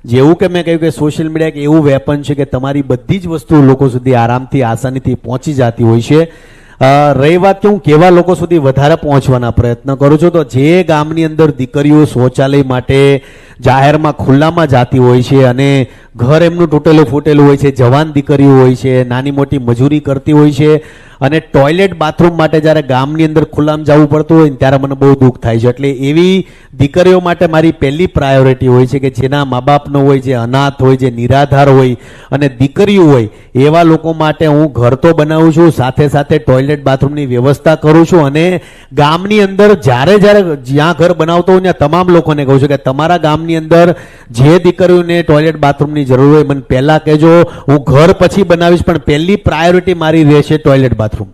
જેવું કે મેં કહ્યું કે સોશિયલ મીડિયા એક એવું વેપન છે કે તમારી બધી જ વસ્તુ લોકો સુધી આરામથી આસાનીથી પહોંચી જતી હોય છે. રહી વાત કે હું કેવા લોકો સુધી વધારે પહોંચવાના પ્રયત્ન કરું છું, તો જે ગામની અંદર દીકરીઓ શૌચાલય માટે જાહેરમાં ખુલ્લામાં જાતી હોય છે અને ઘર એમનું તૂટેલું ફૂટેલું હોય છે, જવાન દીકરીઓ હોય છે, નાની મોટી મજૂરી કરતી હોય છે અને ટોયલેટ બાથરૂમ માટે જ્યારે ગામની અંદર ખુલ્લામાં જવું પડતું હોય ત્યારે મને બહુ દુઃખ થાય છે. એટલે એવી દીકરીઓ માટે મારી પહેલી પ્રાયોરિટી હોય છે કે જેના મા બાપ ન હોય, જે અનાથ હોય, જે નિરાધાર હોય અને દીકરીઓ હોય એવા લોકો માટે હું ઘર તો બનાવું છું, સાથે સાથે ટોયલેટ બાથરૂમની વ્યવસ્થા કરું છું. અને ગામની અંદર જ્યાં ઘર બનાવતો હોય ત્યાં તમામ લોકોને કહું છું કે તમારા ગામની અંદર જે દીકરીઓને ટોયલેટ બાથરૂમની જરૂર હોય મને પહેલા કહેજો, હું ઘર પછી બનાવીશ, પણ પહેલી પ્રાયોરિટી મારી રહેશે ટોયલેટ બાથરૂમ.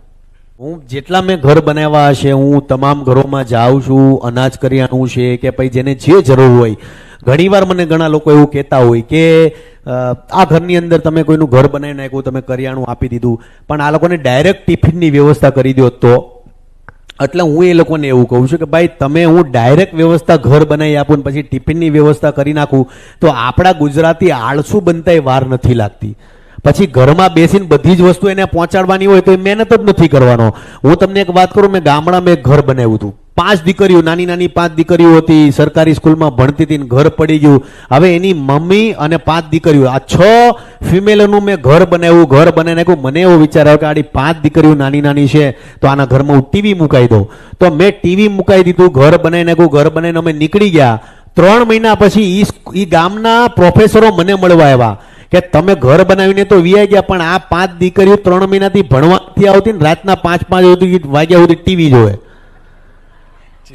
હું જેટલા મેં ઘર બનાવ્યા હશે હું તમામ ઘરોમાં જાઉં છું. અનાજ કરિયાણું છે કે ભાઈ જેને જે જરૂર હોય. ઘણીવાર મને ઘણા લોકો એવું કહેતા હોય કે આ ઘરની અંદર તમે કોઈનું ઘર બનાવી નાખ્યું, તમે કરિયાણું આપી દીધું, પણ આ લોકોને ડાયરેક્ટ ટિફિનની વ્યવસ્થા કરી દો તો. એટલે હું એ લોકોને એવું કહું છું કે ભાઈ તમે હું ડાયરેક્ટ વ્યવસ્થા ઘર બનાવી આપું પછી ટિફિનની વ્યવસ્થા કરી નાખું તો આપણા ગુજરાતી આળસુ બનતા વાર નથી લાગતી. પછી ઘરમાં બેસીને બધી જ વસ્તુ એને પહોંચાડવાની હોય તો એ મહેનત જ નથી કરવાનો. હું તમને એક વાત કરું, મેં ગામડામાં એક ઘર બનાવ્યું હતું. 5 દીકરીઓ, નાની 5 દીકરીઓ હતી, સરકારી સ્કૂલમાં ભણતી હતી, ઘર પડી ગયું. હવે એની મમ્મી અને 5 દીકરીઓ, આ 6 ફિમેલનું મેં ઘર બનાવ્યું. ઘર બનાવી નાખ્યું. મને એવો વિચાર આવ્યો કે આડી 5 દીકરીઓ નાની છે તો આના ઘરમાં હું ટીવી મુકાઈ દઉં. તો મેં ટીવી મુકાઈ દીધું, ઘર બનાવી નાખ્યું. ઘર બનાવીને અમે નીકળી ગયા. 3 મહિના પછી એ ગામના પ્રોફેસરો મને મળવા આવ્યા કે તમે ઘર બનાવીને તો વીઆઈ ગયા, પણ આ 5 દીકરીઓ 3 મહિનાથી ભણવાથી આવતી ને રાતના 5 વાગ્યા સુધી ટીવી જોવે.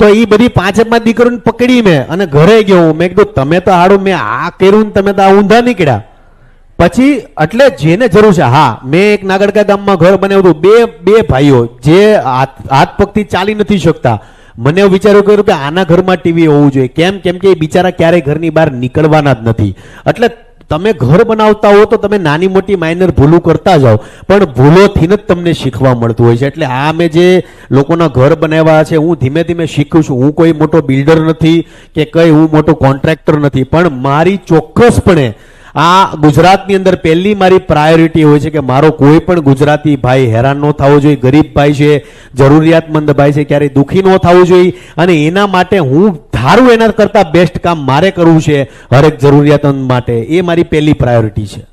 તો એ બધી 5 દીકરીઓને પકડી મેં અને ઘરે ગયો. મેં કીધું તમે તો હાડું મેં આ કર્યું ને તમે તો આ ઊંધા નીકળ્યા. પછી એટલે જેને જરૂર છે, હા મેં એક નાગડકા ગામમાં ઘર બનાવ્યું હતું. બે ભાઈઓ જે હાથ પગથી ચાલી નથી શકતા. મને એવું વિચાર્યું કર્યું કે આના ઘરમાં ટીવી હોવું જોઈએ. કેમ કે એ બિચારા ક્યારેય ઘરની બહાર નીકળવાના જ નથી. એટલે તમે ઘર બનાવતા હો તો તમે નાની મોટી માઇનર ભૂલું કરતા જાઓ, પણ ભૂલોથી જ તમને શીખવા મળતું હોય છે. એટલે આ મેં જે લોકોના ઘર બનાવ્યા છે, હું ધીમે ધીમે શીખું છું. હું કોઈ મોટો બિલ્ડર નથી કે કઈ હું મોટો કોન્ટ્રાક્ટર નથી, પણ મારી ચોક્કસપણે આ ગુજરાતની અંદર પહેલી મારી પ્રાયોરિટી હોય છે કે મારો કોઈ પણ ગુજરાતી ભાઈ હેરાન ન થવો જોઈએ. ગરીબ ભાઈ છે, જરૂરિયાતમંદ ભાઈ છે, ક્યારેય દુઃખી ન થવું જોઈએ. અને એના માટે હું ધારું એના કરતા બેસ્ટ કામ મારે કરવું છે હરેક જરૂરિયાતમંદ માટે. એ મારી પહેલી પ્રાયોરિટી છે.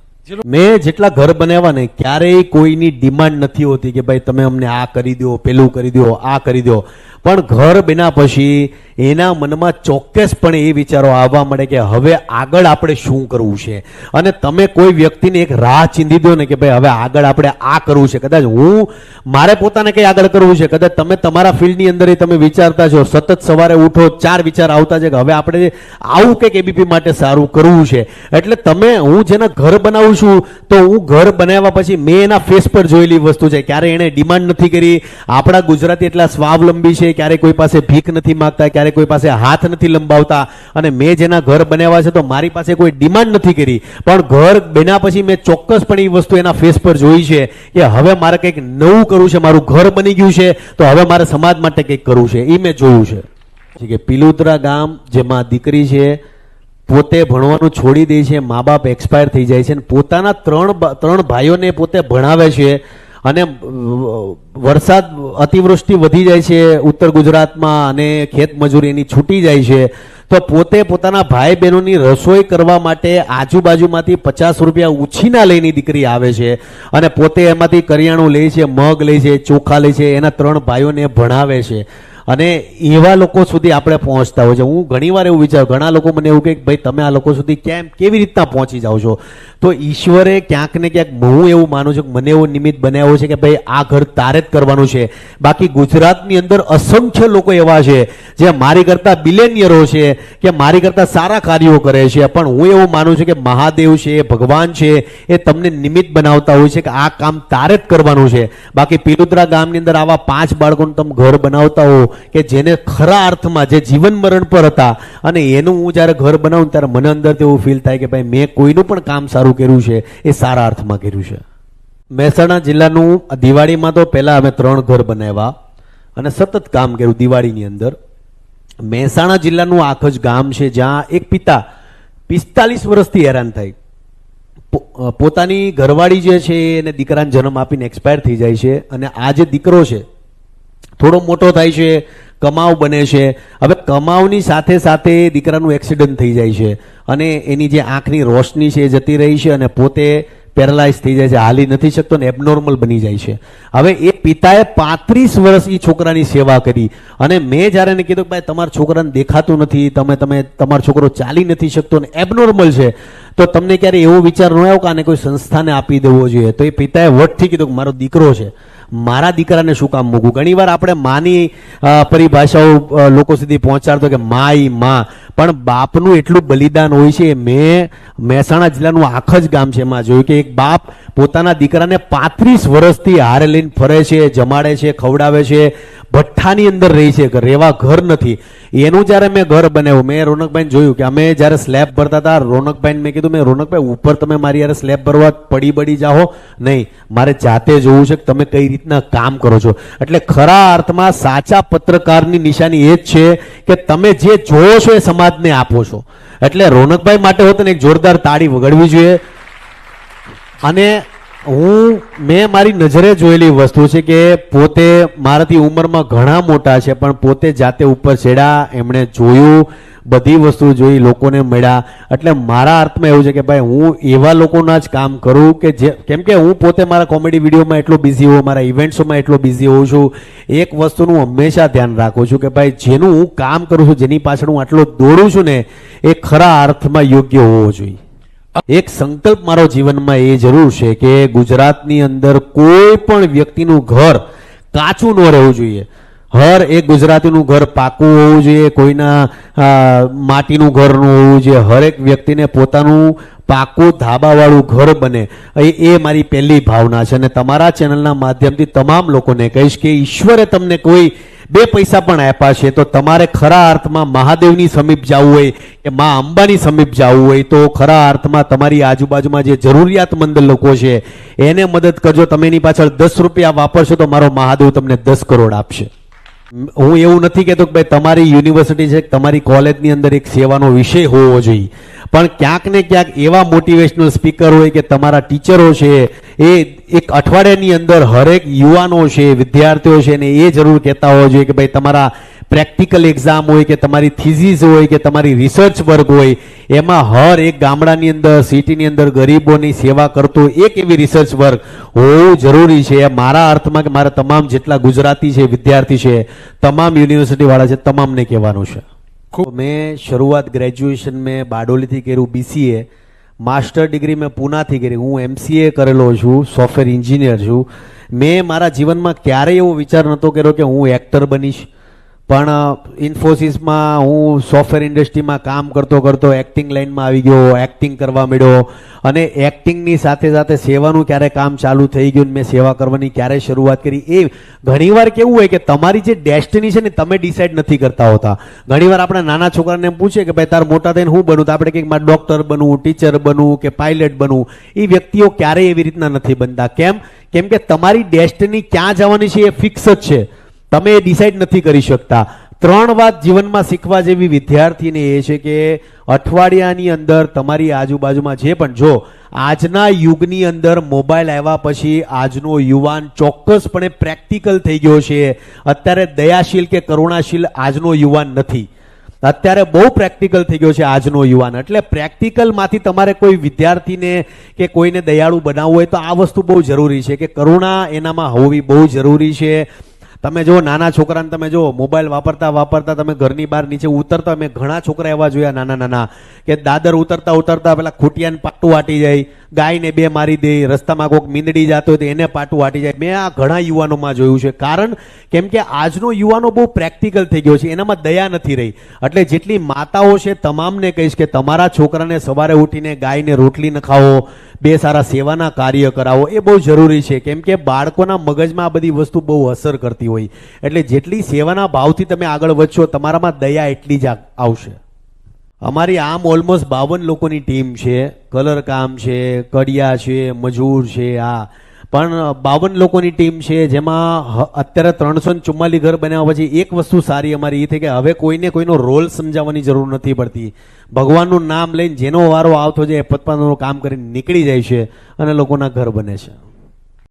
મેં જેટલા ઘર બનાવ્યા ને ક્યારેય કોઈની ડિમાન્ડ નથી હોતી કે ભાઈ તમે અમને આ કરી દો, પેલું કરી દો, આ કરી દો. પણ ઘર બન્યા પછી એના મનમાં ચોક્કસપણે એ વિચારો આવવા મળે કે હવે આગળ આપણે શું કરવું છે. અને તમે કોઈ વ્યક્તિને એક રાહ ચીંધી દો ને કે ભાઈ હવે આગળ આપણે આ કરવું છે. કદાચ હું મારે પોતાને કઈ આગળ કરવું છે, કદાચ તમે તમારા ફિલ્ડની અંદર તમે વિચારતા છો, સતત સવારે ઉઠો 4 વિચાર આવતા છે કે હવે આપણે આવું કંઈક એબીપી માટે સારું કરવું છે. એટલે તમે હું જેના ઘર બનાવું છું તો હું ઘર બનાવ્યા પછી મેં એના ફેસ પર જોયેલી વસ્તુ છે. ક્યારે એને ડિમાન્ડ નથી કરી. આપણા ગુજરાતી એટલા સ્વાવલંબી છે, ક્યારે કોઈ પાસે ભીખ નથી માંગતા, ક્યારે કોઈ પાસે હાથ નથી લંબાવતા. અને મેં જેના ઘર બનાવ્યા છે તો મારી પાસે કોઈ ડિમાન્ડ નથી કરી, પણ ઘર બન્યા પછી મેં ચોક્કસપણે એ વસ્તુ એના ફેસ પર જોઈ છે કે હવે મારે કંઈક નવું કરવું છે. મારું ઘર બની ગયું છે તો હવે મારે સમાજ માટે કંઈક કરવું છે. એ મેં જોયું છે. કે પિલુત્રા ગામ જેમાં દીકરી છે પોતે ભણવાનું છોડી દે છે, મા બાપ એક્સપાયર થઈ જાય છે, અને પોતાના ત્રણ ભાઈઓને પોતે ભણાવે છે. અને વરસાદ અતિવૃષ્ટિ વધી જાય છે ઉત્તર ગુજરાતમાં અને ખેત મજૂરી એની છૂટી જાય છે, તો પોતે પોતાના ભાઈ બહેનોની રસોઈ કરવા માટે આજુબાજુમાંથી 50 રૂપિયા ઉછીના લઈને દીકરી આવે છે અને પોતે એમાંથી કરિયાણું લે છે, મગ લે છે, ચોખા લે છે, એના 3 ભાઈઓને ભણાવે છે. અને એવા લોકો સુધી આપણે પહોંચતા હોય છે. હું ઘણીવાર એવું વિચારું, ઘણા લોકો મને એવું કહે કે ભાઈ તમે આ લોકો સુધી કેવી રીતના પહોંચી જાઓ છો. તો ઈશ્વરે ક્યાંક ને ક્યાંક હું એવું માનું છું કે મને એવો નિમિત્ત બનાવ્યો છે કે ભાઈ આ ઘર તારે જ કરવાનું છે. બાકી ગુજરાતની અંદર અસંખ્ય લોકો એવા છે જે મારી કરતા બિલિયનિયરો છે કે મારી કરતા સારા કાર્યો કરે છે, પણ હું એવું માનું છું કે મહાદેવ છે, ભગવાન છે, એ તમને નિમિત્ત બનાવતા હોય છે કે આ કામ તારે જ કરવાનું છે. બાકી પિલુત્રા ગામની અંદર આવા 5 બાળકોને તમે ઘર બનાવતા હો કે જેને ખરા અર્થમાં જે જીવન મરણ પર હતા, અને એનું હું જ્યારે ઘર બનાવું ત્યારે મને અંદરથી એવું ફીલ થાય કે ભાઈ મેં કોઈનું પણ કામ સારું કર્યું છે, એ સારા અર્થમાં કર્યું છે. મહેસાણા જિલ્લાનું દિવાળીમાં તો પહેલા અમે 3 ઘર બનાવ્યા અને સતત કામ કર્યું દિવાળીની અંદર. મહેસાણા જિલ્લાનું આખું જ ગામ છે જ્યાં એક પિતા 45 વર્ષથી હેરાન થાય. પોતાની ઘરવાળી જે છે એને દીકરાને જન્મ આપીને એક્સપાયર થઈ જાય છે, અને આ જે દીકરો છે થોડો મોટો થાય છે, કમાવ બને છે. હવે કમાવની સાથે સાથે દીકરાનું એક્સિડન્ટ થઈ જાય છે અને એની જે આંખની રોશની છે એ જતી રહી છે અને પોતે પેરાલાઇઝ થઈ જાય છે, હાલી નથી શકતો ને એબનોર્મલ બની જાય છે. હવે એ પિતાએ 35 વર્ષ એ છોકરાની સેવા કરી, અને મેં જ્યારે એને કીધું કે ભાઈ તમારા છોકરાને દેખાતું નથી, તમારો છોકરો ચાલી નથી શકતો ને એબનોર્મલ છે, તો તમને ક્યારે એવો વિચાર ન આવ્યો કે આને કોઈ સંસ્થાને આપી દેવો જોઈએ? તો એ પિતાએ વટથી કીધું કે મારો દીકરો છે, મારા દીકરાને શું કામ મૂકવું? ઘણીવાર આપણે માની પરિભાષાઓ લોકો સુધી પહોંચાડતો કે માઈ માં, પણ બાપનું એટલું બલિદાન હોય છે. મેં મહેસાણા જિલ્લાનું આખા જ ગામ છે એમાં જોયું કે એક બાપ પોતાના દીકરાને 35 વર્ષથી હારે લઈને ફરે છે, જમાડે છે, ખવડાવે છે, ભઠ્ઠાની અંદર રહી છે, રહેવા ઘર નથી. એનું જ્યારે મેં ઘર બનાવ્યું, મેં રોનકભાઈને જોયું કે અમે જ્યારે સ્લેબ ભરતા હતા, રોનકભાઈને મેં કીધું, રોનકભાઈ ઉપર તમે મારી યારે સ્લેબ ભરવા પડી જાઓ નહીં, મારે જાતે જોવું છે કે તમે કઈ રીતના કામ કરો છો. એટલે ખરા અર્થમાં સાચા પત્રકારની નિશાની એ જ છે કે તમે જે જોવો છો એ સમાજને આપો છો. એટલે રોનકભાઈ માટે હોત ને એક જોરદાર તાળી વગાડવી જોઈએ. અને મેં મારી નજરે જોયેલી વસ્તુ છે કે પોતે મારાથી ઉંમરમાં ઘણા મોટા છે, પણ પોતે જાતે ઉપર ચડ્યા, એમણે જોયું, બધી વસ્તુ જોઈ, લોકોને મળ્યા. એટલે મારા અર્થમાં એવું છે કે ભાઈ હું એવા લોકોના જ કામ કરું કે જે, કેમ કે હું પોતે મારા કોમેડી વિડીયોમાં એટલો બિઝી હોઉં, મારા ઇવેન્ટ્સોમાં એટલો બિઝી હોઉં છું. એક વસ્તુનું હંમેશા ધ્યાન રાખું છું કે ભાઈ જેનું હું કામ કરું છું, જેની પાછળ હું આટલો દોડું છું ને, એ ખરા અર્થમાં યોગ્ય હોવો જોઈએ. એક સંકલ્પ મારો જીવનમાં એ જરૂર છે કે ગુજરાતની અંદર કોઈ પણ વ્યક્તિનું ઘર કાચું ન રહેવું જોઈએ. હર એક ગુજરાતીનું ઘર પાકું હોવું જોઈએ, કોઈના માટીનું ઘરનું હોવું જોઈએ, હરેક વ્યક્તિને પોતાનું પાકું ધાબાવાળું ઘર બને એ મારી પહેલી ભાવના છે. અને તમારા ચેનલના માધ્યમથી તમામ લોકોને કહીશ કે ઈશ્વરે તમને કોઈ 2 પૈસા પણ આપ્યા છે તો તમારે ખરા અર્થમાં મહાદેવની સમીપ જવું હોય કે મા અંબાની સમીપ જવું હોય તો ખરા અર્થમાં તમારી આજુબાજુમાં જે જરૂરિયાતમંદ લોકો છે એને મદદ કરજો. તમે એની પાછળ 10 રૂપિયા વાપરશો તો મારો મહાદેવ તમને 10 કરોડ આપશે. હું એવું નથી કહેતો કે ભાઈ તમારી યુનિવર્સિટી છે, તમારી કોલેજની અંદર એક સેવાનો વિષય હોવો જોઈએ, પણ ક્યાંક ને ક્યાંક એવા મોટિવેશનલ સ્પીકર હોય કે તમારા ટીચરો છે એ એક અઠવાડિયાની અંદર હરેક યુવાનો છે, વિદ્યાર્થીઓ છે ને એ જરૂર કહેતા હોવા જોઈએ કે ભાઈ તમારા પ્રેક્ટિકલ એક્ઝામ હોય કે તમારી થીસીસ હોય કે તમારી રિસર્ચ વર્ક હોય એમાં હર એક ગામડાની અંદર, સિટીની અંદર ગરીબોની સેવા કરતું એક એવી રિસર્ચ વર્ક હોવું જરૂરી છે. મારા અર્થમાં કે મારા તમામ જેટલા ગુજરાતી છે, વિદ્યાર્થી છે, તમામ યુનિવર્સિટી વાળા છે, તમામને કહેવાનું છે. મેં શરૂઆત ગ્રેજ્યુએશન મેં બારડોલીથી કર્યું, BCA, માસ્ટર ડિગ્રી મેં પૂનાથી કરી, હું MCA કરેલો છું, સોફ્ટવેર એન્જિનિયર છું. મેં મારા જીવનમાં ક્યારેય એવો વિચાર નહોતો કર્યો કે હું એક્ટર બનીશ, પણ ઇન્ફોસિસમાં હું સોફ્ટવેર ઇન્ડસ્ટ્રીમાં કામ કરતો કરતો એક્ટિંગ લાઇનમાં આવી ગયો, એક્ટિંગ કરવા માંડ્યો અને એક્ટિંગની સાથે સાથે સેવાનું ક્યારે કામ ચાલુ થઈ ગયું, મેં સેવા કરવાની ક્યારે શરૂઆત કરી. એ ઘણીવાર કેવું હોય કે તમારી જે ડેસ્ટિની છે ને તમે ડિસાઇડ નથી કરતા હોતા. ઘણીવાર આપણે નાના છોકરાને એમ પૂછે કે ભાઈ તાર મોટા થઈને હું બનવું, તો આપણે કંઈક મારે ડોક્ટર બનવું, ટીચર બનવું કે પાયલટ બનવું. એ વ્યક્તિઓ ક્યારેય એવી રીતના નથી બનતા. કેમ કે તમારી ડેસ્ટિની ક્યાં જવાની છે એ ફિક્સ જ છે, તમે એ ડિસાઇડ નથી કરી શકતા. 3 વાત જીવનમાં શીખવા જેવી વિદ્યાર્થીને એ છે કે અઠવાડિયાની અંદર તમારી આજુબાજુમાં જે પણ, જો આજના યુગની અંદર મોબાઈલ આવ્યા પછી આજનો યુવાન ચોક્કસપણે પ્રેક્ટિકલ થઈ ગયો છે. અત્યારે દયાશીલ કે કરુણાશીલ આજનો યુવાન નથી, અત્યારે બહુ પ્રેક્ટિકલ થઈ ગયો છે આજનો યુવાન. એટલે પ્રેક્ટિકલમાંથી તમારે કોઈ વિદ્યાર્થીને કે કોઈને દયાળુ બનાવવું હોય તો આ વસ્તુ બહુ જરૂરી છે કે કરુણા એનામાં હોવી બહુ જરૂરી છે. તમે જો નાના છોકરાને તમે જો મોબાઈલ વાપરતા વાપરતા તમે ઘરની બહાર નીચે ઉતરતા, મેં ઘણા છોકરા એવા જોયા નાના નાના કે દાદર ઉતરતા ઉતરતા પેલા ખૂટિયાને પાટું વાટી જાય, ગાયને 2 મારી દે, રસ્તામાં કોઈક મીંદડી જતો હોય તો એને પાટું વાટી જાય. મેં આ ઘણા યુવાનોમાં જોયું છે. કારણ કેમ કે આજનો યુવાનો બહુ પ્રેક્ટિકલ થઈ ગયો છે, એનામાં દયા નથી રહી. એટલે જેટલી માતાઓ છે તમામને કહીશ કે તમારા છોકરાને સવારે ઉઠીને ગાયને રોટલી નખાવો, 2 સારા સેવાના કાર્ય કરાવો, એ બહુ જરૂરી છે. કેમ કે બાળકોના મગજમાં આ બધી વસ્તુ બહુ અસર કરતી હોય. એટલે જેટલી સેવાના ભાવથી તમે આગળ વધશો તમારામાં દયા એટલી જ આવશે. અમારી આમ ઓલમોસ્ટ 52 લોકોની ટીમ છે. કલર કામ છે, કડિયા છે, મજૂર છે, આ પણ 52 લોકોની ટીમ છે, જેમાં અત્યારે 344 ઘર બનાવ્યા પછી એક વસ્તુ સારી અમારી એ થઈ કે હવે કોઈને કોઈનો રોલ સમજાવવાની જરૂર નથી પડતી. ભગવાનનું નામ લઈને જેનો વારો આવતો જાય પોતપોતાનું કામ કરીને નીકળી જાય છે અને લોકોના ઘર બને છે.